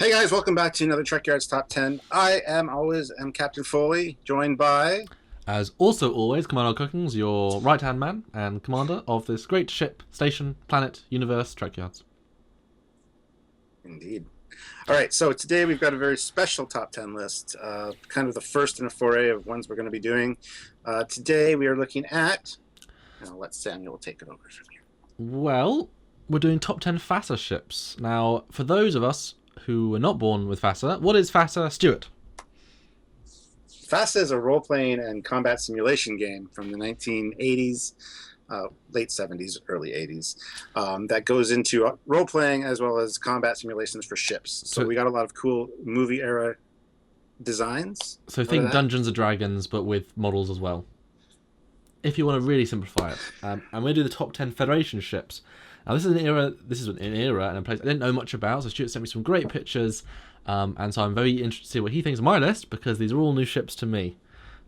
Hey guys, welcome back to another Trekyards Top 10. I am Captain Foley, joined by... As also always, Commander Cookings, your right-hand man and commander of this great ship, station, planet, universe, Trekyards. Indeed. Alright, so today we've got a very special Top 10 list, kind of the first in a foray of ones we're going to be doing. Today we are looking at... I'll let Samuel take it over from here. Well, we're doing top 10 FASA ships. Now, for those of us who were not born with FASA, what is FASA, Stuart? FASA is a role-playing and combat simulation game from the 1980s, late 70s, early 80s, that goes into role-playing as well as combat simulations for ships. So we got a lot of cool movie-era designs. So think Dungeons & Dragons, but with models as well. If you want to really simplify it. I'm going to do the top 10 Federation ships. Now, this is an era and a place I didn't know much about, so Stuart sent me some great pictures, and so I'm very interested to see what he thinks of my list, because these are all new ships to me.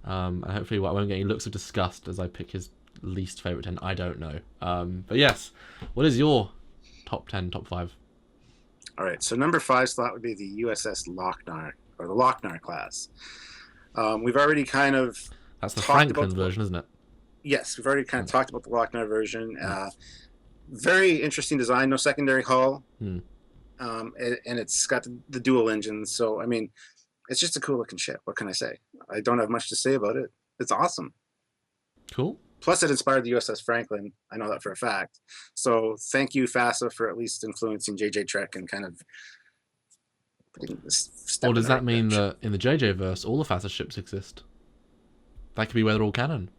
And hopefully I won't get any looks of disgust as I pick his least favourite 10, I don't know. But yes, what is your top 10, top 5? Alright, so number 5 slot would be the USS Locke Diet, or the Locke Diet class. We've already kind of... That's the Franklin version, isn't it? Yes, we've already kind of talked about the Locke Diet version. Very interesting design, no secondary hull, and it's got the dual engines. So, I mean, it's just a cool looking ship. What can I say? I don't have much to say about it. It's awesome. Cool. Plus, it inspired the USS Franklin. I know that for a fact. So, thank you, FASA, for at least influencing JJ Trek and kind of... Or does that mean that in the JJ verse, all the FASA ships exist? That could be where they're all canon.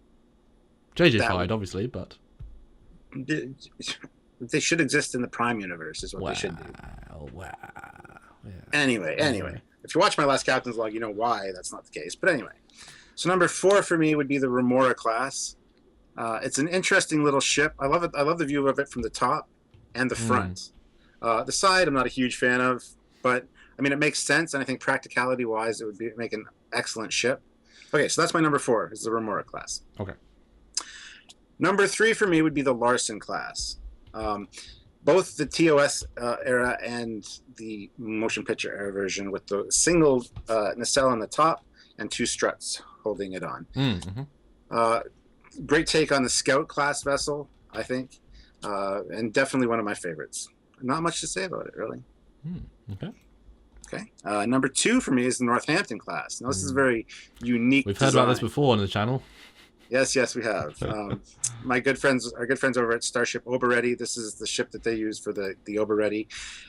JJ-fied, obviously, but... They should exist in the Prime universe, is what they should do. Wow. Yeah. Anyway, if you watch my last Captain's Log, you know why that's not the case. But anyway, so number 4 for me would be the Remora class. It's an interesting little ship. I love it. I love the view of it from the top and the front. The side, I'm not a huge fan of, but I mean, it makes sense, and I think practicality-wise, it would make an excellent ship. Okay, so that's my number 4, is the Remora class. Okay. Number 3 for me would be the Larson class. Both the TOS era and the motion picture era version with the single nacelle on the top and 2 struts holding it on. Great take on the Scout class vessel, I think, and definitely one of my favorites. Not much to say about it, really. Okay. Number 2 for me is the Northampton class. Now, this is a very unique We've heard about this before on the channel. Yes, we have. Our good friends over at Starship Oberetti. This is the ship that they use for the Oberetti.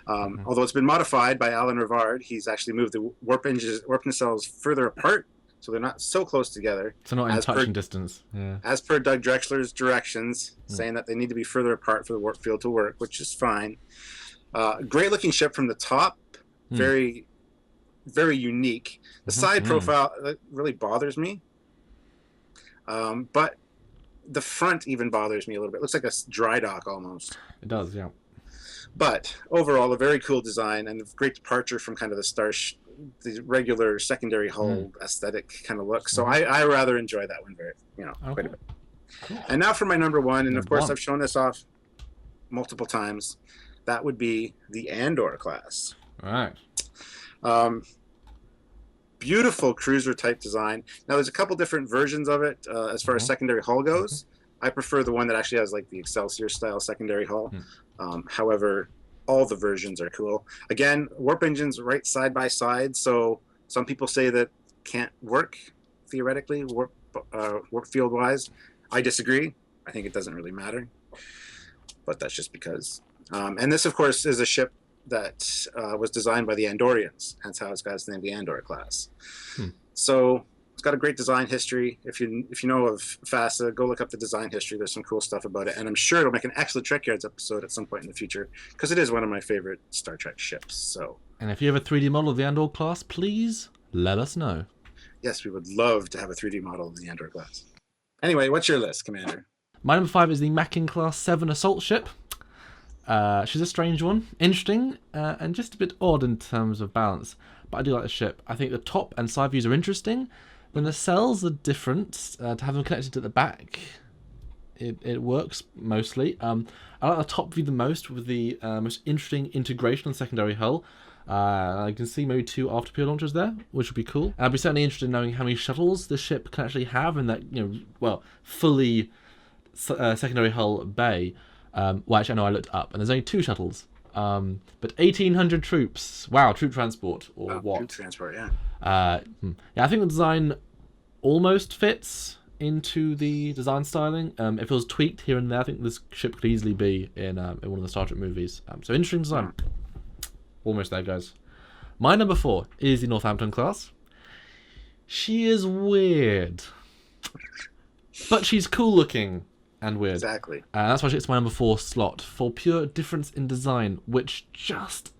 Although it's been modified by Alan Rivard, he's actually moved the warp nacelles further apart, so they're not so close together. So not in touching distance. Yeah. As per Doug Drexler's directions, saying that they need to be further apart for the warp field to work, which is fine. Great looking ship from the top. Very, very unique. The side profile really bothers me. But the front even bothers me a little bit. It looks like a dry dock almost. It does, yeah. But overall, a very cool design and a great departure from kind of the regular secondary hull aesthetic kind of look. So I rather enjoy that one quite a bit. Cool. And now for my number 1, and of course I've shown this off multiple times. That would be the Andor class. All right. Beautiful cruiser type design. Now there's a couple different versions of it as far as secondary hull goes. I prefer the one that actually has like the Excelsior style secondary hull. However, all the versions are cool. Again, warp engines right side by side, so some people say that can't work theoretically warp field wise. I disagree. I think it doesn't really matter, but that's just because. And this of course is a ship that was designed by the Andorians, hence how it's got its name, the Andor class. So it's got a great design history. If you know of FASA, go look up the design history. There's some cool stuff about it, and I'm sure it'll make an excellent Trekyards episode at some point in the future, because it is one of my favorite Star Trek ships. So, and if you have a 3D model of the Andor class, please let us know. Yes, we would love to have a 3D model of the Andor class. Anyway, what's your list, Commander? My number 5 is the Mackin class 7 assault ship. She's a strange one, interesting, and just a bit odd in terms of balance, but I do like the ship. I think the top and side views are interesting. The nacelles are different. To have them connected at the back it works mostly. I like the top view the most, with the most interesting integration on the secondary hull. I can see maybe 2 afterpeer launchers there, which would be cool. I'd be certainly interested in knowing how many shuttles the ship can actually have in that, fully secondary hull bay. Well, actually, I know I looked up, and there's only 2 shuttles. But 1,800 troops. Wow, troop transport, or what? Troop transport, yeah. Yeah, I think the design almost fits into the design styling. If it was tweaked here and there, I think this ship could easily be in one of the Star Trek movies. So interesting design. Almost there, guys. My number 4 is the Northampton class. She is weird, but she's cool looking and weird. Exactly. That's why she gets my number 4 slot, for pure difference in design, which just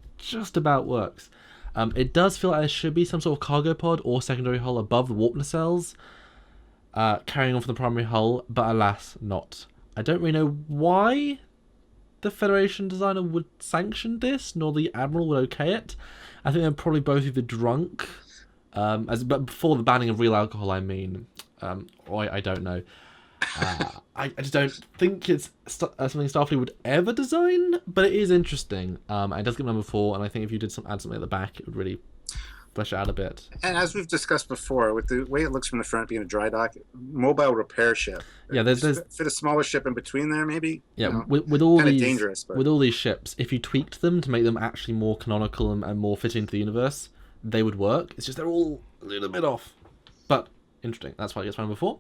about works. It does feel like there should be some sort of cargo pod or secondary hull above the warp nacelles, carrying on from the primary hull, but alas, not. I don't really know why the Federation designer would sanction this, nor the Admiral would okay it. I think they're probably both either drunk, but before the banning of real alcohol, I mean. Or I don't know. I just don't think it's something Starfleet would ever design, but it is interesting. It does get number 4, and I think if you did add something at the back, it would really flesh it out a bit. And as we've discussed before, with the way it looks from the front being a dry dock, mobile repair ship. Yeah, there's fit a smaller ship in between there, maybe. Yeah, with all these dangerous, but... with all these ships, if you tweaked them to make them actually more canonical and more fitting into the universe, they would work. It's just they're all a little bit off, but interesting. That's why it gets number 4.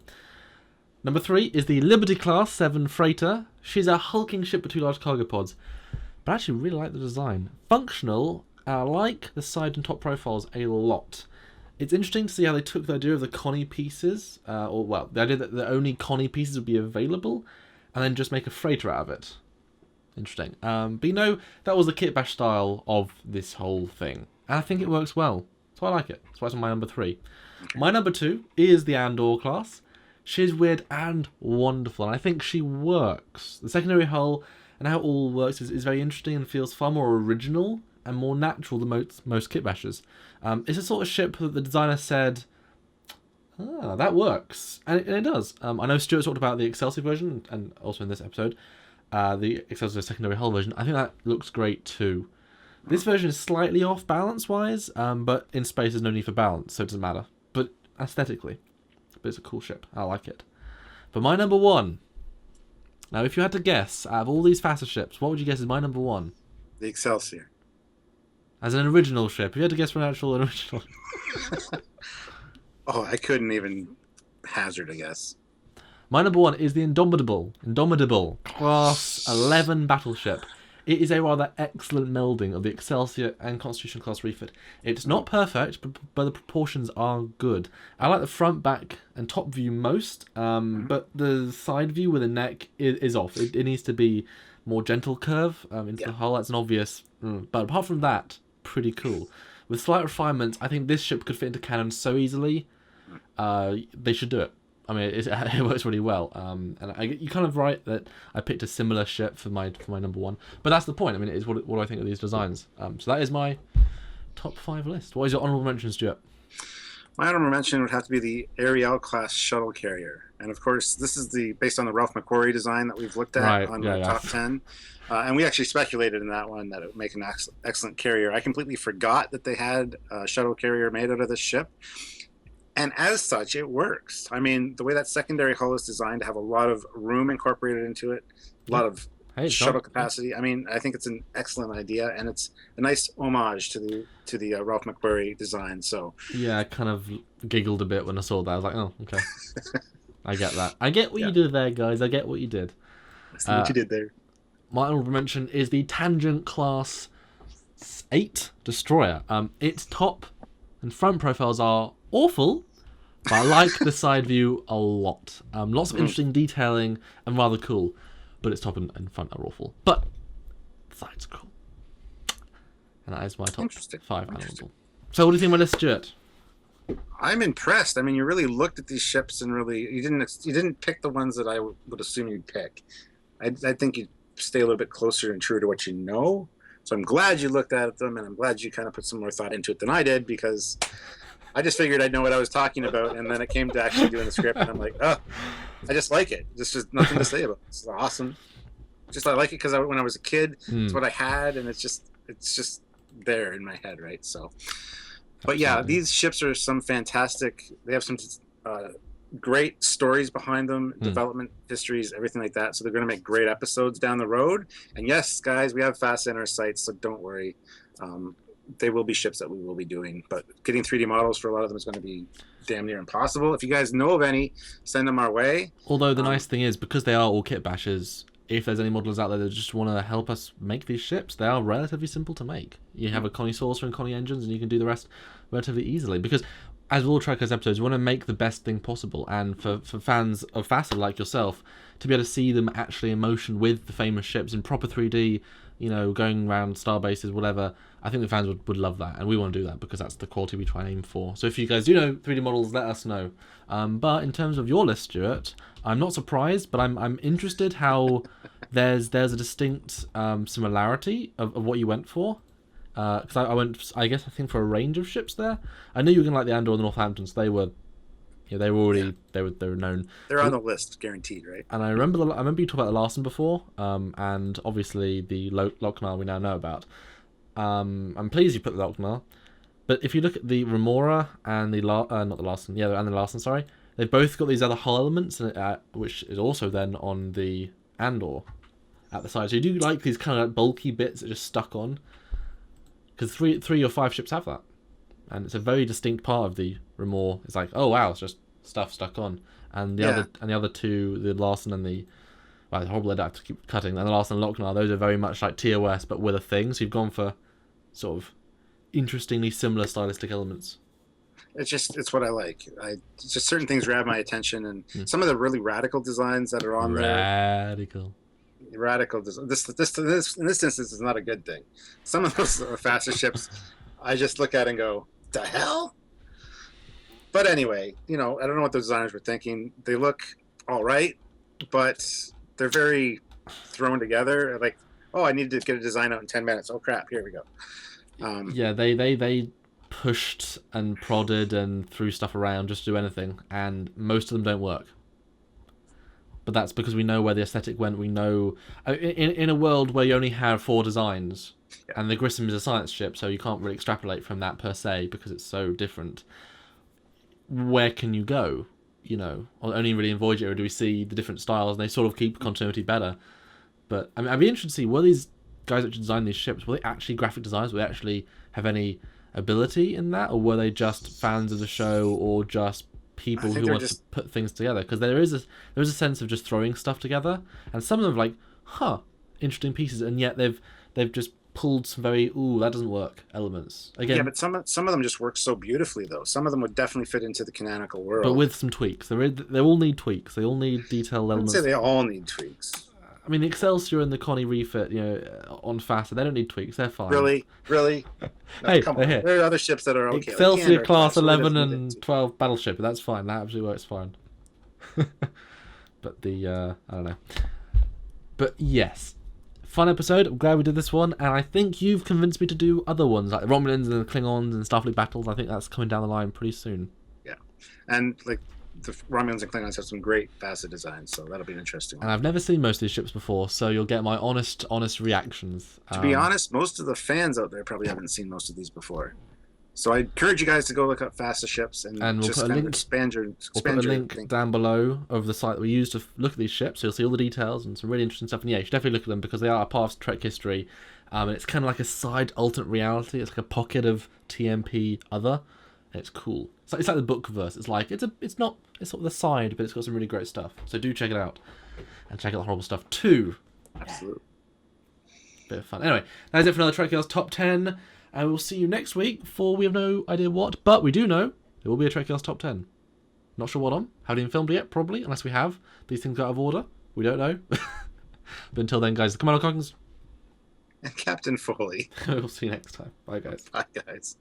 Number 3 is the Liberty Class 7 freighter. She's a hulking ship with 2 large cargo pods, but I actually really like the design. Functional. I like the side and top profiles a lot. It's interesting to see how they took the idea of the Connie pieces, the idea that the only Connie pieces would be available, and then just make a freighter out of it. Interesting. But that was the Kitbash style of this whole thing, and I think it works well. So I like it. That's why it's on my number 3. My number 2 is the Andor class. She's weird and wonderful, and I think she works. The secondary hull and how it all works is very interesting and feels far more original and more natural than most Kitbashes. It's a sort of ship that the designer said, that works. And it does. I know Stuart talked about the Excelsior version, and also in this episode, the Excelsior secondary hull version. I think that looks great too. This version is slightly off balance-wise, but in space there's no need for balance, so it doesn't matter. But aesthetically, it's a cool ship. I like it. But my number 1. Now, if you had to guess, out of all these FASA ships, what would you guess is my number 1? The Excelsior. As an original ship. If you had to guess for an actual original. Oh, I couldn't even hazard a guess. My number 1 is the Indomitable Class 11 battleship. It is a rather excellent melding of the Excelsior and Constitution class refit. It's not perfect, but the proportions are good. I like the front, back, and top view most, but the side view with the neck is off. It needs to be more gentle curve into the hull. That's an obvious, but apart from that, pretty cool. With slight refinements, I think this ship could fit into canon so easily. They should do it. I mean, it works really well. And you're kind of right that I picked a similar ship for my number 1. But that's the point. I mean, it is what I think of these designs. So that is my top 5 list. What is your honourable mention, Stuart? My honourable mention would have to be the Ariel class Shuttle Carrier. And of course, this is based on the Ralph McQuarrie design that we've looked at on the top 10. And we actually speculated in that one that it would make an excellent carrier. I completely forgot that they had a shuttle carrier made out of this ship. And as such, it works. I mean, the way that secondary hull is designed to have a lot of room incorporated into it, a lot of shuttle capacity. I mean, I think it's an excellent idea, and it's a nice homage to the Ralph McQuarrie design. So yeah, I kind of giggled a bit when I saw that. I was like, oh, okay. I get that. I get what you did there, guys. I get what you did. I see what you did there. My honorable mention is the Tangent Class 8 Destroyer. Its top and front profiles are awful, but I like the side view a lot. Lots of interesting detailing and rather cool, but its top and front are awful. But the sides are cool. And that is my top 5 honorable. So what do you think of my list, Stuart? I'm impressed. I mean, you really looked at these ships and really you didn't pick the ones that I would assume you'd pick. I think you'd stay a little bit closer and true to what you know. So I'm glad you looked at them, and I'm glad you kind of put some more thought into it than I did, because I just figured I'd know what I was talking about, and then it came to actually doing the script, and I'm like, oh, I just like it. There's just nothing to say about it. It's awesome. Just I like it because when I was a kid, it's what I had, and it's just there in my head, right? So, but yeah, these ships are some fantastic. They have some great stories behind them, development histories, everything like that. So they're going to make great episodes down the road. And yes, guys, we have FASA in our sights, so don't worry. They will be ships that we will be doing, but getting 3D models for a lot of them is going to be damn near impossible. If you guys know of any, send them our way. Although the nice thing is, because they are all Kitbashes, if there's any modelers out there that just want to help us make these ships, they are relatively simple to make. You have a Connie Saucer and Connie engines, and you can do the rest relatively easily. Because, as with all Trekyards episodes, we want to make the best thing possible. And for fans of FASA like yourself, to be able to see them actually in motion with the famous ships in proper 3D, you know, going around star bases, whatever, I think the fans would love that. And we want to do that because that's the quality we try and aim for. So if you guys do know 3D models, let us know. But in terms of your list, Stuart, I'm not surprised, but I'm interested how there's a distinct similarity of what you went for. Because I think for a range of ships there. I knew you were gonna like the Andor and the Northampton, so they were known. They're on the list, guaranteed, right? And I remember you talked about the Larson before, and obviously the Locke Diet we now know about. I'm pleased you put the Locke Diet, but if you look at the Remora and the Larson, sorry, they've both got these other hull elements, which is also then on the Andor at the side. So you do like these kind of like bulky bits that are just stuck on. Because three or five ships have that, and it's a very distinct part of the Remora. It's like, oh wow, it's just stuff stuck on, and the other two, the Larson and the horrible I have to keep cutting, and the Larson and Locke Diet, those are very much like TOS but with a thing. So you've gone for sort of interestingly similar stylistic elements. It's what I like. Just certain things grab my attention, and some of the really radical designs that are on there. Radical design. This in this instance is not a good thing. Some of those FASA ships, I just look at and go, "The hell." But anyway, I don't know what the designers were thinking. They look all right, but they're very thrown together. Like, oh, I need to get a design out in 10 minutes. Oh crap, here we go. They pushed and prodded and threw stuff around just to do anything, and most of them don't work. But that's because we know where the aesthetic went. We know in a world where you only have 4 designs, and the Grissom is a science ship, so you can't really extrapolate from that per se because it's so different. Where can you go? Only really in Voyager do we see the different styles, and they sort of keep continuity better. But I mean, I'd be interested to see, were these guys that designed these ships, were they actually graphic designers? Were they actually have any ability in that, or were they just fans of the show, or just people who want to put things together? Because there is a sense of just throwing stuff together, and some of them are like, interesting pieces, and yet they've just pulled some very that doesn't work elements again. Yeah, but some of them just work so beautifully though. Some of them would definitely fit into the canonical world, but with some tweaks. They all need tweaks. They all need detailed elements. I'd say they all need tweaks. I mean, the Excelsior and the Connie refit, on FASA, they don't need tweaks. They're fine. Really? No, Hey, come on. Here. There are other ships that are okay. Excelsior class 11 and 12 battleship. That's fine. That absolutely works fine. But I don't know. But yes, fun episode. I'm glad we did this one, and I think you've convinced me to do other ones like the Romulans and the Klingons and Starfleet battles. I think that's coming down the line pretty soon. Yeah, and like the Romulans and Klingons have some great FASA designs, so that'll be an interesting one. And I've never seen most of these ships before, so you'll get my honest reactions. To be honest, most of the fans out there probably haven't seen most of these before. So I encourage you guys to go look up FASA ships and we'll just put a link, expand your we'll put a link down below of the site that we use to look at these ships, so you'll see all the details and some really interesting stuff. And yeah, you should definitely look at them because they are a part of Trek history. And it's kind of like a side alternate reality. It's like a pocket of TMP other. It's cool. It's like the book verse. It's like it's sort of the side, but it's got some really great stuff. So do check it out, and check out the horrible stuff too. Absolutely. Bit of fun. Anyway, that's it for another Trekyards Top 10, and we'll see you next week for we have no idea what, but we do know there will be a Trekyards Top 10. Not sure what on. Haven't even filmed it yet, probably, unless we have. These things out of order. We don't know. But until then, guys, the Commander Coggins and Captain Foley. We'll see you next time. Bye, guys. Bye, guys.